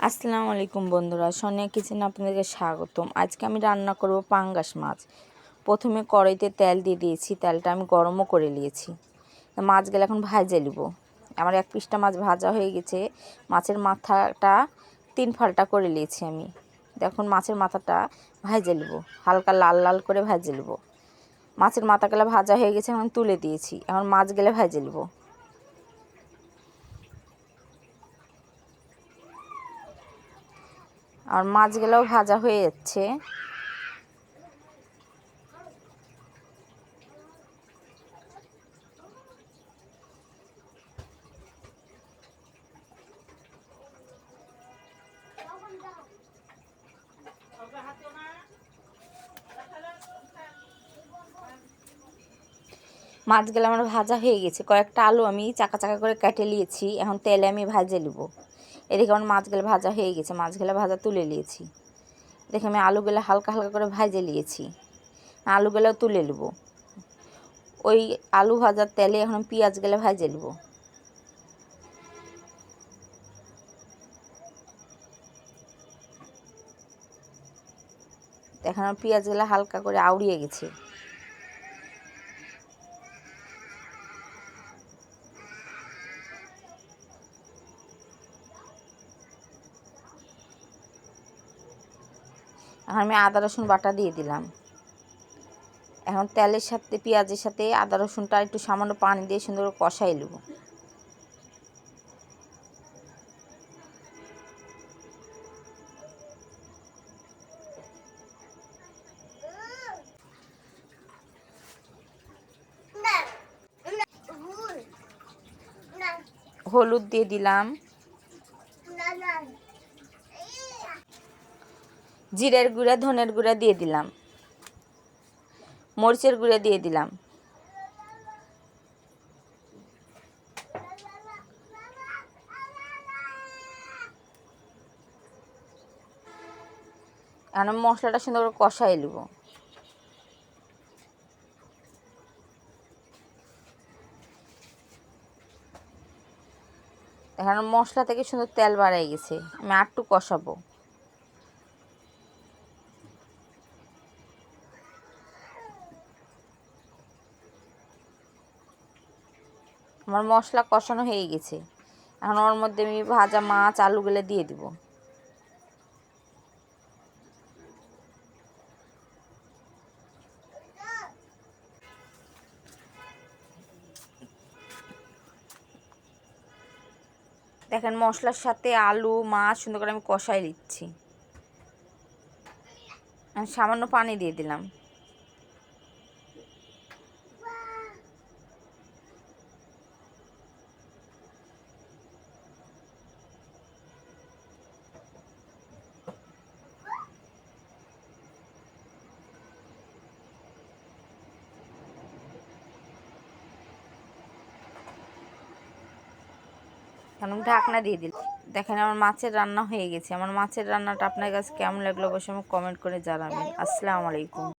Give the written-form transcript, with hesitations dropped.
আসসালামু আলাইকুম বন্ধুরা, সোনিয়া কিচেনে আপনাদেরকে স্বাগতম। আজকে আমি রান্না করব পাঙ্গাস মাছ। প্রথমে কড়াইতে তেল দিয়ে দিয়েছি, তেলটা আমি গরমও করে নিয়েছি। মাছগুলো এখন ভাজে নেব। আমার এক পিসটা মাছ ভাজা হয়ে গেছে। মাছের মাথাটা 3 ফাল্টা করে নিয়েছি আমি। দেখুন মাছের মাথাটা ভাজে নেব, হালকা লাল লাল করে ভাজে নেব। মাছের মাথাগুলো ভাজা হয়ে গেছে, এখন তুলে দিয়েছি। এখন মাছগুলো ভাজে নেব। আর মাছগুলোও ভাজা হয়ে যাচ্ছে। মাছগুলো আমার ভাজা হয়ে গেছে। কয়েকটা আলু আমি চাকা চাকা করে কেটে নিয়েছি, এখন তেলে আমি ভাজে নেব। এদিকে আমার মাছগুলো ভাজা হয়ে গেছে, মাছগুলো ভাজা তুলে নিয়েছি। দেখে আমি আলুগুলো হালকা হালকা করে ভাজে নিয়েছি, আলুগুলো তুলে নেব। ওই আলু ভাজার তেলে এখন পেঁয়াজগুলো ভাজে নেব। এখন আমার পেঁয়াজগুলো হালকা করে আউড়িয়ে গেছে। এখন আমি আদা রসুন বাটা দিয়ে দিলাম। এখন তেলের সাথে পেঁয়াজের সাথে আদা রসুনটা একটু সামান্য পানি দিয়ে সুন্দর করে কষাই নেব। হলুদ দিয়ে দিলাম, জিরের গুঁড়া ধনের গুঁড়া দিয়ে দিলাম, মরিচের গুঁড়া দিয়ে দিলাম। এখন মশলাটা সুন্দর করে কষাই নেব। এখন মশলা থেকে সুন্দর তেল বাড়াই গেছে, আমি আরটু কষাবো। আমার মশলা কষানো হয়ে গেছে, এখন ওর মধ্যে আমি ভাজা মাছ আলুগুলো দিয়ে দিব। দেখেন মশলার সাথে আলু মাছ সুন্দর করে আমি কষাই দিচ্ছি। সামান্য পানি দিয়ে দিলাম। এখন ঢাকনা দিয়ে দিলাম। দেখেন আমার মাছের রান্না হয়ে গেছে। আমার মাছের রান্নাটা আপনার কাছে কেমন লাগলো অবশ্যই আমাকে কমেন্ট করে জানাবেন। আসসালামু আলাইকুম।